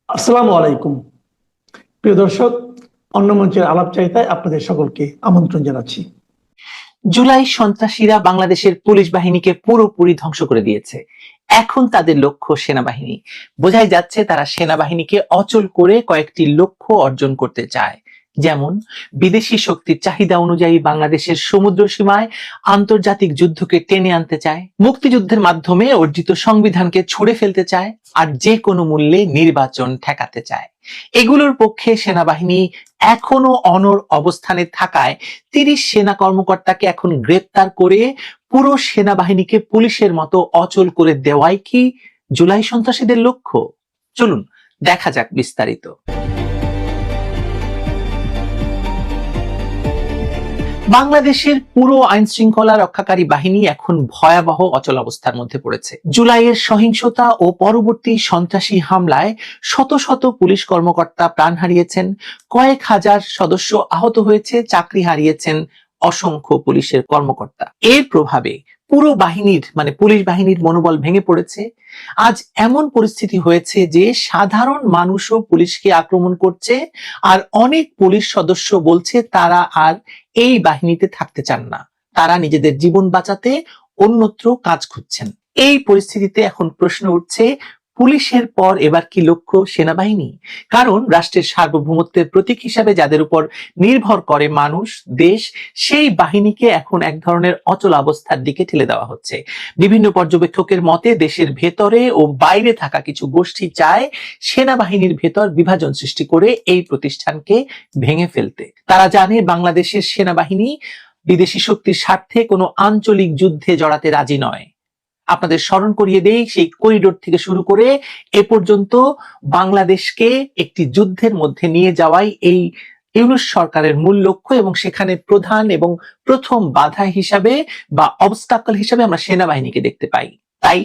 আসসালামু আলাইকুম। প্রিয় দর্শক, অন্য মঞ্চের আলাপচারিতায় আপনাদের সকলকে আমন্ত্রণ জানাচ্ছি। জুলাই সন্ত্রাসীরা বাংলাদেশের পুলিশ বাহিনীকে পুরোপুরি ধ্বংস করে দিয়েছে। এখন তাদের লক্ষ্য সেনাবাহিনী। বোঝাই যাচ্ছে তারা সেনাবাহিনীকে অচল করে কয়েকটি লক্ষ্য অর্জন করতে চায়। যেমন বিদেশি শক্তির চাহিদা অনুযায়ী বাংলাদেশের সমুদ্র সীমায় আন্তর্জাতিক যুদ্ধকে টেনে আনতে চায়, মুক্তিযুদ্ধের মাধ্যমে অর্জিত সংবিধানকে ছুঁড়ে ফেলতে চায়, আর যে কোনো মূল্যে নির্বাচন ঠেকাতে চায়। এগুলোর পক্ষে সেনাবাহিনী এখনো অনড় অবস্থানে থাকায় ৩০ সেনা কর্মকর্তাকে এখন গ্রেপ্তার করে পুরো সেনাবাহিনীকে পুলিশের মতো অচল করে দেওয়াই কি জুলাই সন্ত্রাসীদের লক্ষ্য? চলুন দেখা যাক বিস্তারিত। বাংলাদেশের পুরো আইন শৃঙ্খলা রক্ষাকারী বাহিনী এখন ভয়াবহ অচল অবস্থার মধ্যে পড়েছে। জুলাইয়ের সহিংসতা ও পরবর্তী সন্ত্রাসী হামলায় শত শত পুলিশ কর্মকর্তা প্রাণ হারিয়েছেন, কয়েক হাজার সদস্য আহত হয়েছে, চাকরি হারিয়েছেন অসংখ্য পুলিশের কর্মকর্তা। এর প্রভাবে পুরো বাহিনীর পুলিশ বাহিনীর মনোবল ভেঙে পড়েছে। আজ এমন পরিস্থিতি হয়েছে যে সাধারণ মানুষও পুলিশকে আক্রমণ করছে, আর অনেক পুলিশ সদস্য বলছে তারা আর এই বাহিনীতে থাকতে চান না, তারা নিজেদের জীবন বাঁচাতে অন্যত্র কাজ খুঁজছেন। এই পরিস্থিতিতে এখন প্রশ্ন উঠছে, পুলিশের পর এবার কি লক্ষ্য সেনাবাহিনী? কারণ রাষ্ট্রের সার্বভৌমত্বের প্রতীক হিসাবে যাদের উপর নির্ভর করে মানুষ, দেশ, সেই বাহিনীকে এখন এক ধরনের অচল অবস্থার দিকে ঠেলে দেওয়া হচ্ছে। বিভিন্ন পর্যবেক্ষকের মতে দেশের ভেতরে ও বাইরে থাকা কিছু গোষ্ঠী চায় সেনাবাহিনীর ভেতর বিভাজন সৃষ্টি করে এই প্রতিষ্ঠানকে ভেঙে ফেলতে। তারা জানে বাংলাদেশের সেনাবাহিনী বিদেশি শক্তির স্বার্থে কোনো আঞ্চলিক যুদ্ধে জড়াতে রাজি নয়। আপনাদের স্মরণ করিয়ে দেই, সেই করিডোর থেকে শুরু করে এ পর্যন্ত বাংলাদেশকে একটি যুদ্ধের মধ্যে নিয়ে যাওয়াই এই ইউনূস সরকারের মূল লক্ষ্য, এবং সেখানে প্রধান এবং প্রথম বাধা হিসাবে বা অবস্টাকল হিসাবে আমরা সেনাবাহিনীকে দেখতে পাই। তাই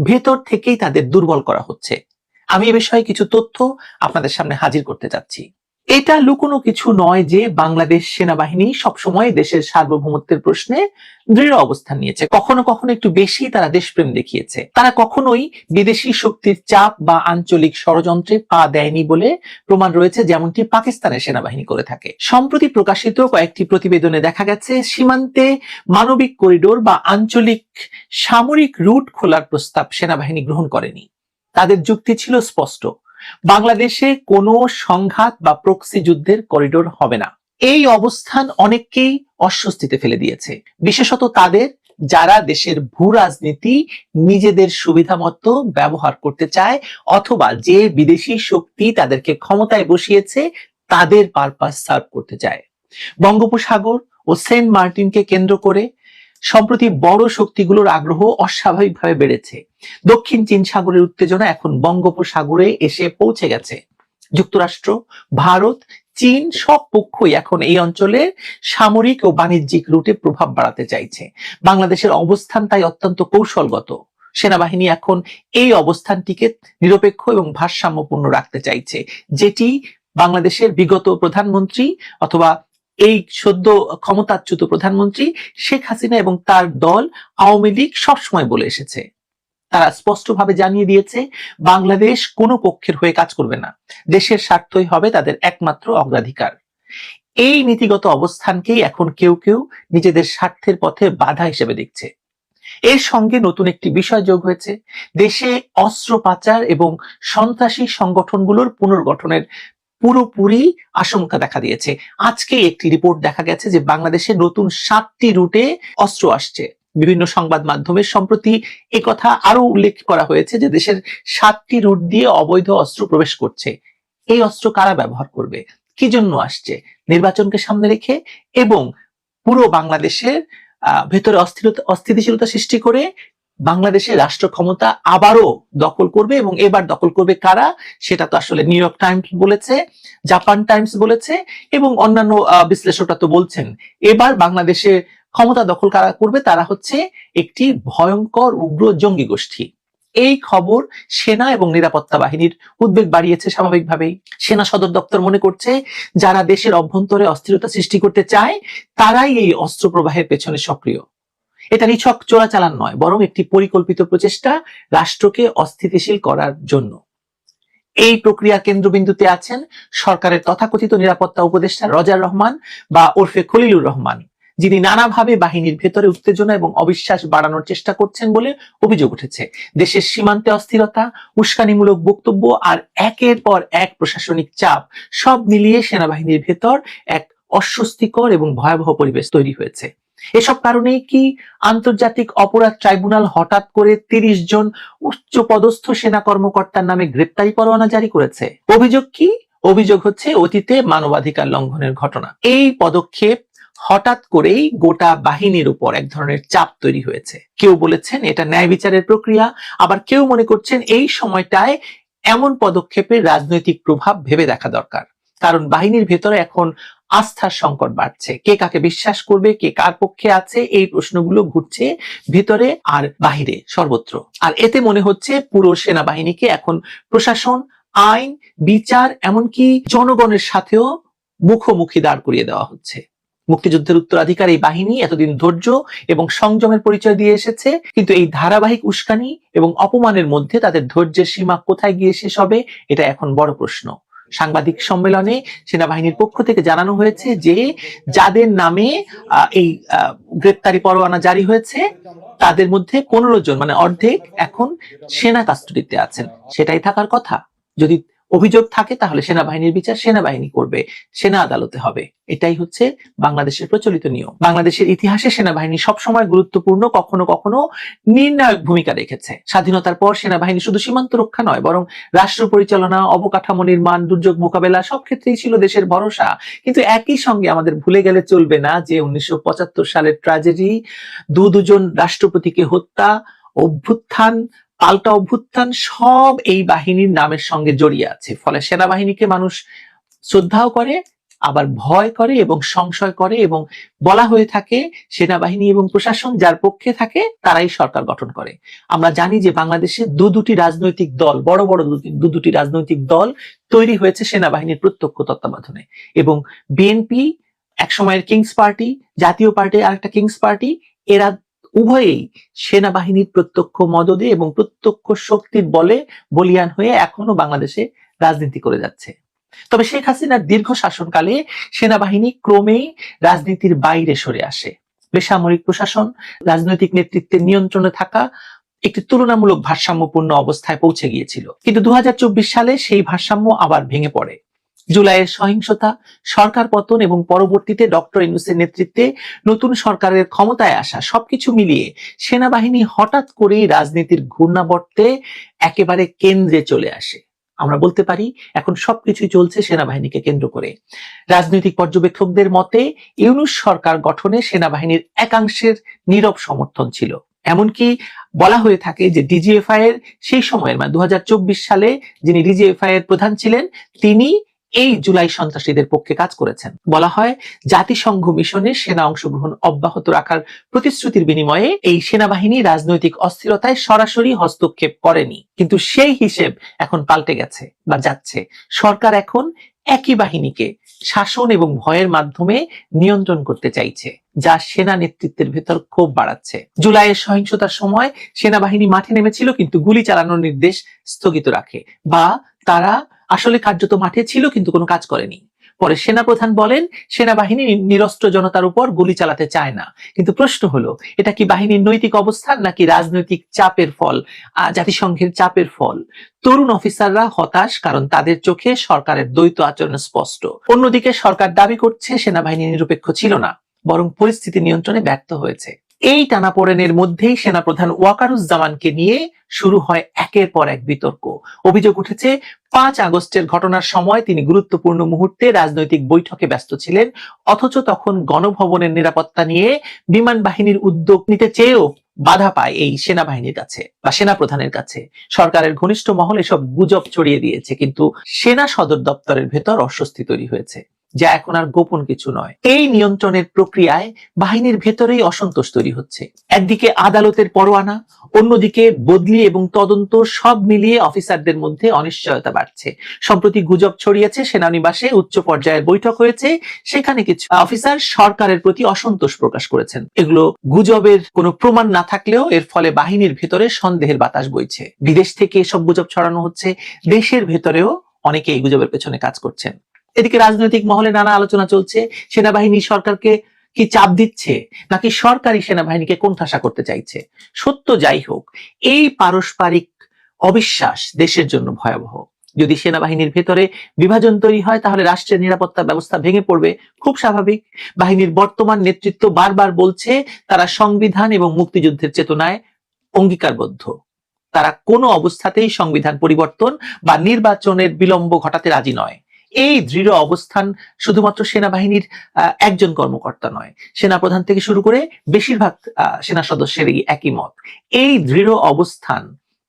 ভেতর থেকেই তাদের দুর্বল করা হচ্ছে। আমি এ বিষয়ে কিছু তথ্য আপনাদের সামনে হাজির করতে যাচ্ছি। এটা লুকোনো কিছু নয় যে বাংলাদেশ সেনাবাহিনী সবসময় দেশের সার্বভৌমত্বের প্রশ্নে দৃঢ় অবস্থান নিয়েছে। কখনো কখনো একটু বেশি তারা দেশপ্রেম দেখিয়েছে। তারা কখনোই বিদেশি শক্তির চাপ বা আঞ্চলিক ষড়যন্ত্রে পা দেয়নি বলে প্রমাণ রয়েছে, যেমনটি পাকিস্তানের সেনাবাহিনী করে থাকে। সম্প্রতি প্রকাশিত কয়েকটি প্রতিবেদনে দেখা গেছে সীমান্তে মানবিক করিডোর বা আঞ্চলিক সামরিক রুট খোলার প্রস্তাব সেনাবাহিনী গ্রহণ করেনি। তাদের যুক্তি ছিল স্পষ্ট, বাংলাদেশে কোনো সংঘাত বা প্রক্সি যুদ্ধের করিডোর হবে না। এই অবস্থান অনেককেই অস্বস্তিতে ফেলে দিয়েছে, বিশেষত তাদের যারা দেশের ভূ রাজনীতি নিজেদের সুবিধা মতো ব্যবহার করতে চায়, অথবা যে বিদেশি শক্তি তাদেরকে ক্ষমতায় বসিয়েছে তাদের পারপাস সার্ভ করতে চায়। বঙ্গোপসাগর ও সেন্ট মার্টিনকে কেন্দ্র করে সম্প্রতি বড় শক্তিগুলোর আগ্রহ অস্বাভাবিকভাবে বেড়েছে। দক্ষিণ চীন সাগরের উত্তেজনা এখন বঙ্গোপসাগরে এসে পৌঁছে গেছে। যুক্তরাষ্ট্র, ভারত, চীন সব পক্ষই এখন এই অঞ্চলে সামরিক ও বাণিজ্যিক রুটে প্রভাব বাড়াতে চাইছে। বাংলাদেশের অবস্থান তাই অত্যন্ত কৌশলগত। সেনাবাহিনী এখন এই অবস্থানটিকে নিরপেক্ষ এবং ভারসাম্যপূর্ণ রাখতে চাইছে, যেটি বাংলাদেশের বিগত প্রধানমন্ত্রী অথবা এই সদ্য ক্ষমতাচ্যুত প্রধানমন্ত্রী শেখ হাসিনা এবং তার দল আওয়ামী লীগ সবসময় বলে এসেছে। তারা স্পষ্টভাবে জানিয়ে দিয়েছে বাংলাদেশ কোনো পক্ষের হয়ে কাজ করবে না, দেশের স্বার্থই হবে তাদের একমাত্র অগ্রাধিকার। এই নীতিগত অবস্থানকেই এখন কেউ কেউ নিজেদের স্বার্থের পথে বাধা হিসেবে দেখছে। এর সঙ্গে নতুন একটি বিষয় যোগ হয়েছে, দেশে অস্ত্র পাচার এবং সন্ত্রাসী সংগঠনগুলোর পুনর্গঠনের পুরোপুরি আশঙ্কা দেখা দিয়েছে। আজকে একটি রিপোর্ট দেখা গেছে যে বাংলাদেশে নতুন 7টি রুটে অস্ত্র আসছে। বিভিন্ন সংবাদ মাধ্যমে সম্প্রতি একথা আরো উল্লেখ করা হয়েছে যে দেশের 7টি রুট দিয়ে অবৈধ অস্ত্র প্রবেশ করছে। এই অস্ত্র কারা ব্যবহার করবে, কি জন্য আসছে? নির্বাচনকে সামনে রেখে এবং পুরো বাংলাদেশের ভেতরে অস্থিতিশীলতা সৃষ্টি করে বাংলাদেশের রাষ্ট্র ক্ষমতা আবারও দখল করবে। এবং এবার দখল করবে কারা, সেটা তো আসলে নিউ ইয়র্ক টাইমস বলেছে, জাপান টাইমস বলেছে, এবং অন্যান্য বিশ্লেষকরা তো বলছেন এবার বাংলাদেশে ক্ষমতা দখল কারা করবে, তারা হচ্ছে একটি ভয়ঙ্কর উগ্র জঙ্গি গোষ্ঠী। এই খবর সেনা এবং নিরাপত্তা বাহিনীর উদ্বেগ বাড়িয়েছে। স্বাভাবিকভাবেই সেনা সদর দপ্তর মনে করছে যারা দেশের অভ্যন্তরে অস্থিরতা সৃষ্টি করতে চায় তারাই এই অস্ত্র প্রবাহের পেছনে সক্রিয়। এটা নিছক চোরাচালান নয়, বরং একটি পরিকল্পিত প্রচেষ্টা রাষ্ট্রকে অস্থিতিশীল করার জন্য। এই প্রক্রিয়ার কেন্দ্রবিন্দুতে আছেন সরকারের তথাকথিত নিরাপত্তা উপদেষ্টা রজার রহমান বা ওরফে খলিলুর রহমান, যিনি নানাভাবে বাহিনীর ভেতরে উত্তেজনা এবং অবিশ্বাস বাড়ানোর চেষ্টা করছেন বলে অভিযোগ উঠেছে। দেশের সীমান্তে অস্থিরতা, উস্কানিমূলক বক্তব্য আর একের পর এক প্রশাসনিক চাপ সব মিলিয়ে সেনাবাহিনীর ভেতর এক অস্বস্তিকর এবং ভয়াবহ পরিবেশ তৈরি হয়েছে। এসব কারণেই কি আন্তর্জাতিক অপরাধ ট্রাইব্যুনাল হঠাৎ করে ৩০ জন উচ্চ পদস্থ সেনা কর্মকর্তার নামে গ্রেপ্তারি পরোয়ানা জারি করেছে? অভিযোগ কি? অভিযোগ হচ্ছে অতীতে মানবাধিকার লঙ্ঘনের ঘটনা। এই পদক্ষেপ হঠাৎ করেই গোটা বাহিনীর উপর এক ধরনের চাপ তৈরি হয়েছে। কেউ বলেছেন এটা ন্যায় বিচারের প্রক্রিয়া, আবার কেউ মনে করছেন এই সময়টায় এমন পদক্ষেপের রাজনৈতিক প্রভাব ভেবে দেখা দরকার। কারণ বাহিনীর ভেতরে এখন আস্থার সংকট বাড়ছে। কে কাকে বিশ্বাস করবে, কে কার পক্ষে আছে, এই প্রশ্নগুলো ঘুরছে ভেতরে আর বাহিরে সর্বত্র। আর এতে মনে হচ্ছে পুরো সেনাবাহিনীকে এখন প্রশাসন, আইন, বিচার, এমনকি জনগণের সাথেও মুখোমুখি দাঁড় করিয়ে দেওয়া হচ্ছে। মুক্তিযুদ্ধের উত্তরাধিকার এই বাহিনী এতদিন ধৈর্য এবং সংযমের পরিচয় দিয়ে এসেছে, কিন্তু এই ধারাবাহিক উস্কানি এবং অপমানের মধ্যে তাদের ধৈর্যের সীমা কোথায় গিয়ে শেষ হবে, এটা এখন বড় প্রশ্ন। সাংবাদিক সম্মেলনে সেনাবাহিনীর পক্ষ থেকে জানানো হয়েছে যে যাদের নামে এই গ্রেপ্তারি পরোয়ানা জারি হয়েছে তাদের মধ্যে 15 জন, মানে অর্ধেক, এখন সেনা কাস্টডিতে আছেন। সেটাই থাকার কথা। যদি অভিযোগ থাকে তাহলে সেনাবাহিনীর বিচার সেনাবাহিনী করবে, সেনা আদালতে হবে। এটাই হচ্ছে বাংলাদেশের প্রচলিত নিয়ম। বাংলাদেশের ইতিহাসে সেনাবাহিনী সবসময় গুরুত্বপূর্ণ, কখনো কখনো নির্ণায়ক ভূমিকা রেখেছে। স্বাধীনতার পর সেনাবাহিনী শুধু সীমান্ত রক্ষা নয়, বরং রাষ্ট্র পরিচালনা, অবকাঠামো নির্মাণ, দুর্যোগ মোকাবেলা সব ক্ষেত্রেই ছিল দেশের ভরসা। কিন্তু একই সঙ্গে আমাদের ভুলে গেলে চলবে না যে 1975 সালের ট্র্যাজেডি, দুজন রাষ্ট্রপতিকে হত্যা, অভ্যুত্থান, পাল্টা অভ্যুত্থান সব এই বাহিনীর নামের সঙ্গে জড়িয়ে আছে। ফলে সেনাবাহিনীকে মানুষ শ্রদ্ধাও করে, আবার ভয় করে এবং সংশয় করে, এবং বলা হয়ে থাকে সেনাবাহিনী এবং প্রশাসন যার পক্ষে থাকে তারাই সরকার গঠন করে। আমরা জানি যে বাংলাদেশে দুটি রাজনৈতিক দল, বড় বড় দুটি রাজনৈতিক দল তৈরি হয়েছে সেনাবাহিনীর প্রত্যক্ষ তত্ত্বাবধানে, এবং বিএনপি একসময়ের কিংস পার্টি, জাতীয় পার্টি আরেকটা কিংস পার্টি, এরা উভয়েই সেনাবাহিনীর প্রত্যক্ষ মদদে এবং প্রত্যক্ষ শক্তির বলে বলিয়ান হয়ে এখনো বাংলাদেশে রাজনীতি করে যাচ্ছে। তবে শেখ হাসিনার দীর্ঘ শাসনকালে সেনাবাহিনী ক্রমেই রাজনীতির বাইরে সরে আসে। বেসামরিক প্রশাসন রাজনৈতিক নেতৃত্বের নিয়ন্ত্রণে থাকা একটি তুলনামূলক ভারসাম্যপূর্ণ অবস্থায় পৌঁছে গিয়েছিল। কিন্তু 2024 সালে সেই ভারসাম্য আবার ভেঙে পড়ে। জুলাইয়ের সহিংসতা, সরকার পতন এবং পরবর্তীতে ডক্টর ইউনূসের নেতৃত্বে নতুন সরকারের ক্ষমতায় আসা সবকিছু মিলিয়ে সেনাবাহিনী হঠাৎ করেই রাজনীতির ঘূর্ণাবর্তে একেবারে কেন্দ্রে চলে আসে। আমরা বলতে পারি এখন সবকিছুই চলছে সেনাবাহিনীকে কেন্দ্র করে। রাজনৈতিক পর্যবেক্ষকদের মতে ইউনূস সরকার গঠনে সেনাবাহিনীর একাংশের নীরব সমর্থন ছিল। এমনকি বলা হয়ে থাকে যে ডিজিএফআই এর সেই সময়ের, মানে 2024 সালে যিনি ডিজিএফআই এর প্রধান ছিলেন, তিনি এই জুলাই সন্ত্রাসীদের পক্ষে কাজ করেছেন। বলা হয় জাতিসংঘ মিশনে সেনা অংশগ্রহণ অব্যাহত রাখার প্রতিশ্রুতির বিনিময়ে এই সেনাবাহিনী রাজনৈতিক অস্থিরতায় সরাসরি হস্তক্ষেপ করেনি। কিন্তু সেই হিসেব এখন পাল্টে গেছে বা যাচ্ছে। সরকার এখন একই বাহিনীকে শাসন এবং ভয়ের মাধ্যমে নিয়ন্ত্রণ করতে চাইছে, যা সেনা নেতৃত্বের ভেতর ক্ষোভ বাড়াচ্ছে। জুলাইয়ের সহিংসতার সময় সেনাবাহিনী মাঠে নেমেছিল কিন্তু গুলি চালানোর নির্দেশ স্থগিত রাখে, বা তারা আসলে কার্যত মাঠে ছিল কিন্তু কোনো কাজ করেনি। পরে সেনাপ্রধান বলেন সেনাবাহিনী নিরস্ত্র জনতার উপর গুলি চালাতে চায় না। কিন্তু প্রশ্ন হলো, এটা কি বাহিনীর নৈতিক অবস্থান নাকি রাজনৈতিক চাপের ফল, জাতিসংঘের চাপের ফল? তরুণ অফিসাররা হতাশ, কারণ তাদের চোখে সরকারের দ্বৈত আচরণ স্পষ্ট। অন্যদিকে সরকার দাবি করছে সেনাবাহিনী নিরপেক্ষ ছিল না, বরং পরিস্থিতি নিয়ন্ত্রণে ব্যর্থ হয়েছে। এই টানাপোড়েনের মধ্যেই সেনাপ্রধান ওয়াকারুজ্জামানকে নিয়ে শুরু হয় একের পর এক বিতর্ক। অভিযোগ উঠেছে 5 আগস্টের ঘটনার সময় তিনি গুরুত্বপূর্ণ মুহূর্তে রাজনৈতিক বৈঠকে ব্যস্ত ছিলেন, অথচ তখন গণভবনের নিরাপত্তা নিয়ে বিমান বাহিনীর উদ্যোগ নিতে চেয়েও বাধা পায় এই সেনাবাহিনীর কাছে বা সেনাপ্রধানের কাছে। সরকারের ঘনিষ্ঠ মহল এসব গুজব ছড়িয়ে দিয়েছে, কিন্তু সেনা সদর দপ্তরের ভেতর অস্বস্তি তৈরি হয়েছে। যা এখন আর গোপন কিছু নয়। এই নিয়ন্ত্রণের প্রক্রিয়ায় বাহিনীর ভেতরেই অসন্তোষ তৈরি হচ্ছে। একদিকে আদালতের পরোয়ানা, অন্যদিকে বদলি এবং তদন্ত, সব মিলিয়ে অফিসারদের মধ্যে অনিশ্চয়তা বাড়ছে। সম্প্রতি গুজব ছড়িয়েছে সেনানিবাসে উচ্চ পর্যায়ের বৈঠক হয়েছে, সেখানে কিছু অফিসার সরকারের প্রতি অসন্তোষ প্রকাশ করেছেন। এগুলো গুজবের কোনো প্রমাণ না থাকলেও এর ফলে বাহিনীর ভেতরে সন্দেহের বাতাস বইছে। বিদেশ থেকে এসব গুজব ছড়ানো হচ্ছে, দেশের ভেতরেও অনেকে এই গুজবের পেছনে কাজ করছেন। এদিকে রাজনৈতিক মহলে নানা আলোচনা চলছে। সেনাবাহিনী সরকারকে কি চাপ দিচ্ছে, নাকি সরকারি সেনাবাহিনীকে কোণঠাসা করতে চাইছে? সত্য যাই হোক, এই পারস্পরিক অবিশ্বাস দেশের জন্য ভয়াবহ। যদি সেনাবাহিনীর ভেতরে বিভাজন তৈরি হয় তাহলে রাষ্ট্রের নিরাপত্তা ব্যবস্থা ভেঙে পড়বে। খুব স্বাভাবিক। বাহিনীর বর্তমান নেতৃত্ব বারবার বলছে তারা সংবিধান এবং মুক্তিযুদ্ধের চেতনায় অঙ্গীকারবদ্ধ। তারা কোনো অবস্থাতেই সংবিধান পরিবর্তন বা নির্বাচনের বিলম্ব ঘটাতে রাজি নয়। এই দৃঢ় অবস্থান শুধুমাত্র সেনাবাহিনীর একজন কর্মকর্তা নয়, সেনাপ্রধান থেকে শুরু করে বেশিরভাগ সেনা সদস্যেরই একই মত। এই দৃঢ় অবস্থান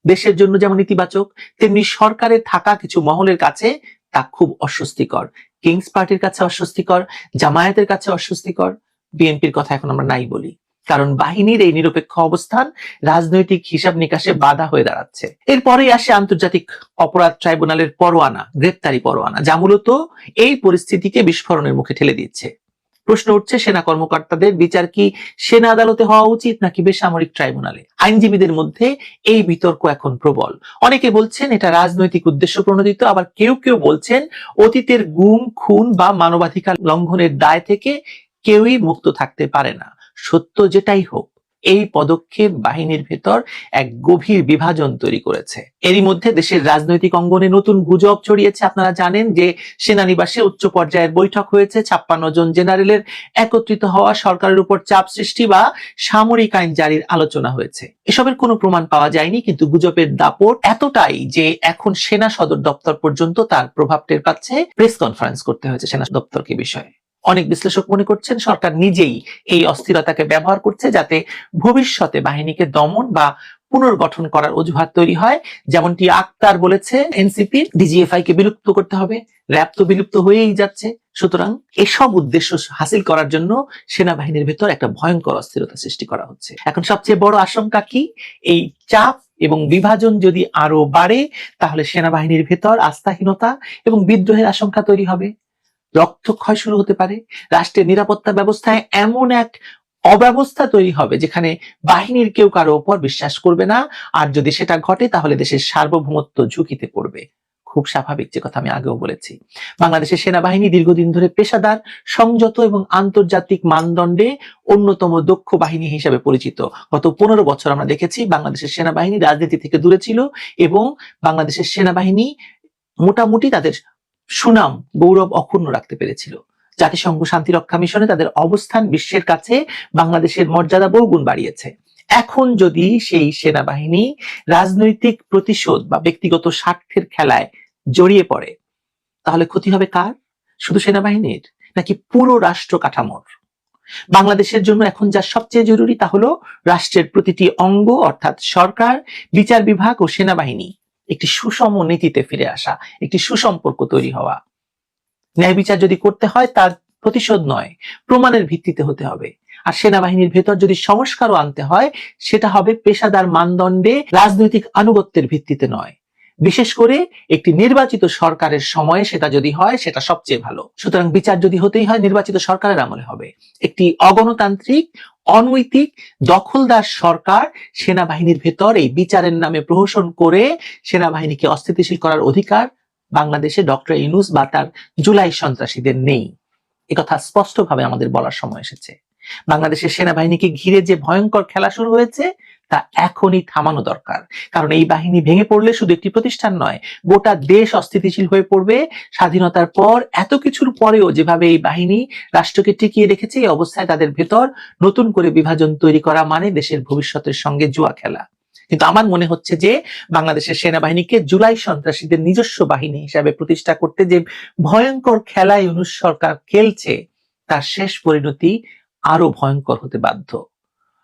দেশের জন্য যেমন ইতিবাচক, তেমনি সরকারে থাকা কিছু মহলের কাছে তা খুব অস্বস্তিকর। কিংস পার্টির কাছে অস্বস্তিকর, জামায়াতের কাছে অস্বস্তিকর, বিএনপির কথা এখন আমরা নাই বলি। কারণ বাহিনীর এই নিরপেক্ষ অবস্থান রাজনৈতিক হিসাব নিকাশে বাধা হয়ে দাঁড়াচ্ছে। এরপরেই আসে আন্তর্জাতিক অপরাধ ট্রাইব্যুনালের পরোয়ানা, গ্রেপ্তারি পরোয়ানা, যা মূলত এই পরিস্থিতিকে বিস্ফোরণের মুখে ঠেলে দিচ্ছে। প্রশ্ন উঠছে, সেনা কর্মকর্তাদের বিচার কি সেনা আদালতে হওয়া উচিত নাকি বেসামরিক ট্রাইব্যুনালে? আইনজীবীদের মধ্যে এই বিতর্ক এখন প্রবল। অনেকে বলছেন এটা রাজনৈতিক উদ্দেশ্য প্রণোদিত, আবার কেউ কেউ বলছেন অতীতের গুম, খুন বা মানবাধিকার লঙ্ঘনের দায় থেকে কেউই মুক্ত থাকতে পারে না। সত্য যেটাই হোক, এই পদক্ষেপ বাহিনীর ভেতর এক গভীর বিভাজন তৈরি করেছে। এরই মধ্যে দেশের রাজনৈতিক অঙ্গনে নতুন গুজব ছড়িয়েছে। আপনারা জানেন যে সেনানিবাসে উচ্চ পর্যায়ের বৈঠক হয়েছে, 56 জন জেনারেলের একত্রিত হওয়া, সরকারের উপর চাপ সৃষ্টি বা সামরিক আইন জারির আলোচনা হয়েছে। এসবের কোনো প্রমাণ পাওয়া যায়নি, কিন্তু গুজবের দাপট এতটাই যে এখন সেনা সদর দপ্তর পর্যন্ত তার প্রভাব টের পাচ্ছে। প্রেস কনফারেন্স করতে হয়েছে সেনা দপ্তরকে বিষয়ে। অনেক বিশ্লেষক মনে করছেন সরকার নিজেই এই অস্থিরতাকে ব্যবহার করছে যাতে ভবিষ্যতে বাহিনীকে দমন বা পুনর্গঠন করার অজুহাত তৈরি হয়। যেমনটি আক্তার বলেছে, এনসিপি ডিজিএফআই কে বিলুপ্ত করতে হবে, র‍্যাব তো বিলুপ্ত হয়েই যাচ্ছে। সুতরাং এসব উদ্দেশ্য হাসিল করার জন্য সেনাবাহিনীর ভেতর একটা ভয়ঙ্কর অস্থিরতা সৃষ্টি করা হচ্ছে। এখন সবচেয়ে বড় আশঙ্কা কি? এই চাপ এবং বিভাজন যদি আরো বাড়ে তাহলে সেনাবাহিনীর ভেতর আস্থাহীনতা এবং বিদ্রোহের আশঙ্কা তৈরি হবে, রক্তক্ষয় শুরু হতে পারে, রাষ্ট্রের নিরাপত্তা ব্যবস্থায় এমন এক অব্যবস্থা তৈরি হবে যেখানে বাহিনীর কেউ কারো উপর বিশ্বাস করবে না। আর যদি সেটা ঘটে তাহলে দেশের সার্বভৌমত্ব ঝুঁকিতে পড়বে। খুব স্বাভাবিক, যে কথা আমি আগেও বলেছি। বাংলাদেশের সেনাবাহিনী দীর্ঘদিন ধরে পেশাদার, সংযত এবং আন্তর্জাতিক মানদণ্ডে অন্যতম দক্ষ বাহিনী হিসেবে পরিচিত। গত 15 বছর আমরা দেখেছি বাংলাদেশের সেনাবাহিনী রাজনীতি থেকে দূরে ছিল এবং বাংলাদেশের সেনাবাহিনী মোটামুটি তাদের সুনাম, গৌরব অক্ষুণ্ণ রাখতে পেরেছিল। জাতিসংঘ শান্তিরক্ষা মিশনে তাদের অবস্থান বিশ্বের কাছে বাংলাদেশের মর্যাদা বহুগুণ বাড়িয়েছে। এখন যদি সেই সেনাবাহিনী রাজনৈতিক প্রতিশোধ বা ব্যক্তিগত স্বার্থের খেলায় জড়িয়ে পড়ে তাহলে ক্ষতি হবে কার? শুধু সেনাবাহিনীর নাকি পুরো রাষ্ট্র কাঠামোর? বাংলাদেশের জন্য এখন যা সবচেয়ে জরুরি তা হলো রাষ্ট্রের প্রতিটি অঙ্গ অর্থাৎ সরকার, বিচার বিভাগ ও সেনাবাহিনী একটি সুষম নীতিতে ফিরে আসা, একটি সুসম্পর্ক তৈরি হওয়া। ন্যায় বিচার যদি করতে হয় তার প্রতিশোধ নয়, প্রমাণের ভিত্তিতে হতে হবে। আর সেনাবাহিনীর ভেতর যদি সংস্কারও আনতে হয় সেটা হবে পেশাদার মানদণ্ডে, রাজনৈতিক আনুগত্যের ভিত্তিতে নয়। বিশেষ করে একটি নির্বাচিত সরকারের সময়ে সেটা যদি হয় সেটা সবচেয়ে ভালো। সুতরাং বিচার যদি হতেই হয় নির্বাচিত সরকারের আমলে হবে। একটি অগণতান্ত্রিক, অনৈতিক, দখলদার সরকার সেনাবাহিনীর ভেতর এই বিচারের নামে প্রহসন করে সেনাবাহিনীকে অস্থিতিশীল করার অধিকার বাংলাদেশে ডক্টর ইউনূস বা তার জুলাই সন্ত্রাসীদের নেই। একথা স্পষ্টভাবে আমাদের বলার সময় এসেছে। বাংলাদেশের সেনাবাহিনীকে ঘিরে যে ভয়ঙ্কর খেলা শুরু হয়েছে তা এখনই থামানো দরকার। কারণ এই বাহিনী ভেঙে পড়লে শুধু একটি প্রতিষ্ঠান নয়, গোটা দেশ অস্থিতিশীল হয়ে পড়বে। স্বাধীনতার পর এত কিছুর পরেও যেভাবে এই বাহিনী রাষ্ট্রকে টিকিয়ে রেখেছে, এই অবস্থায় তাদের ভেতর নতুন করে বিভাজন তৈরি করা মানে দেশের ভবিষ্যতের সঙ্গে জুয়া খেলা। কিন্তু আমার মনে হচ্ছে যে বাংলাদেশের সেনাবাহিনীকে জুলাই সন্ত্রাসীদের নিজস্ব বাহিনী হিসাবে প্রতিষ্ঠা করতে যে ভয়ঙ্কর খেলায় ইউনূস সরকার খেলছে তার শেষ পরিণতি আরো ভয়ঙ্কর হতে বাধ্য।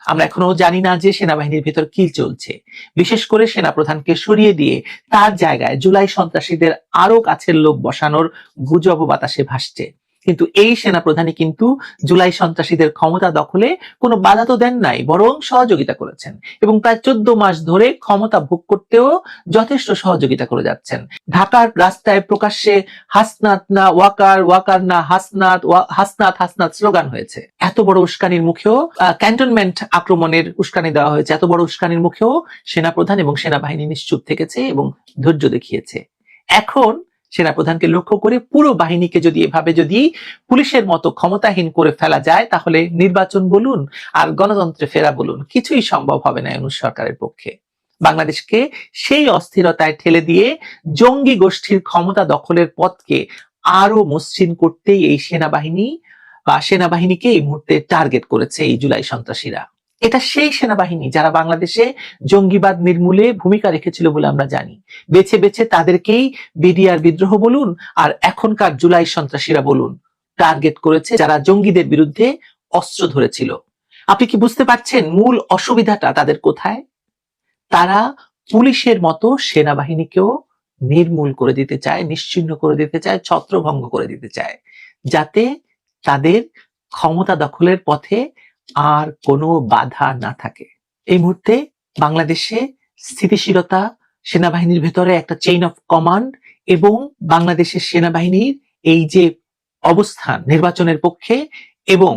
আমরা এখনো জানি না যে সেনাবাহিনীর ভেতর কি চলছে। বিশেষ করে সেনাপ্রধানকে সরিয়ে দিয়ে তার জায়গায় জুলাই সন্ত্রাসীদের আরো কাছের লোক বসানোর গুজব বাতাসে ভাসছে। কিন্তু এই সেনাপ্রধানই কিন্তু জুলাই সন্ত্রাসীদের ক্ষমতা দখলে কোনো বাধা তো দেন নাই, বরং সহযোগিতা করেছেন এবং প্রায় 14 মাস ধরে ক্ষমতা ভোগ করতেও যথেষ্ট সহযোগিতা করে যাচ্ছেন। ঢাকার রাস্তায় প্রকাশ্যে হাসনাত না ওয়াকার, ওয়াকার না হাসনাত, হাসনাত হাসনাত স্লোগান হয়েছে। এত বড় উস্কানির মুখেও ক্যান্টনমেন্ট আক্রমণের উস্কানি দেওয়া হয়েছে, এত বড় উস্কানির মুখেও সেনাপ্রধান এবং সেনাবাহিনী নিশ্চুপ থেকেছে এবং ধৈর্য দেখিয়েছে। এখন সেনাপ্রধানকে লক্ষ্য করে পুরো বাহিনীকে যদি পুলিশের মতো ক্ষমতাহীন করে ফেলা যায়, তাহলে নির্বাচন বলুন আর গণতন্ত্রে ফেরা বলুন, কিছুই সম্ভব হবে না ইউনূস সরকারের পক্ষে। বাংলাদেশকে সেই অস্থিরতায় ঠেলে দিয়ে জঙ্গি গোষ্ঠীর ক্ষমতা দখলের পথকে আরো মসৃণ করতেই এই সেনাবাহিনীকে এই মুহূর্তে টার্গেট করেছে এই জুলাই সন্ত্রাসীরা। এটা সেই সেনাবাহিনী যারা বাংলাদেশে জঙ্গিবাদ নির্মূলে ভূমিকা রেখেছিল বলে আমরা জানি। বেছে বেছে তাদেরকেই বিডিআর বিদ্রোহ বলুন আর এখনকার জুলাই সন্ত্রাসীরা বলুন টার্গেট করেছে, যারা জঙ্গিদের বিরুদ্ধে অস্ত্র ধরেছিল। আপনি কি বুঝতে পারছেন মূল অসুবিধাটা তাদের কোথায়? তারা পুলিশের মতো সেনাবাহিনীকেও নির্মূল করে দিতে চায়, নিশ্চিহ্ন করে দিতে চায়, ছত্রভঙ্গ করে দিতে চায়, যাতে তাদের ক্ষমতা দখলের পথে আর কোনো বাধা না থাকে। এই মুহূর্তে বাংলাদেশে স্থিতিশীলতা, সেনাবাহিনীর ভেতরে একটা চেইন অফ কমান্ড এবং বাংলাদেশের সেনাবাহিনীর এই যে অবস্থান নির্বাচনের পক্ষে এবং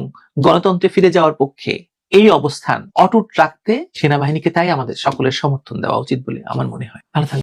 গণতন্ত্রে ফিরে যাওয়ার পক্ষে, এই অবস্থান অটুট রাখতে সেনাবাহিনীকে তাই আমাদের সকলের সমর্থন দেওয়া উচিত বলে আমার মনে হয়। ভালো থাকবেন।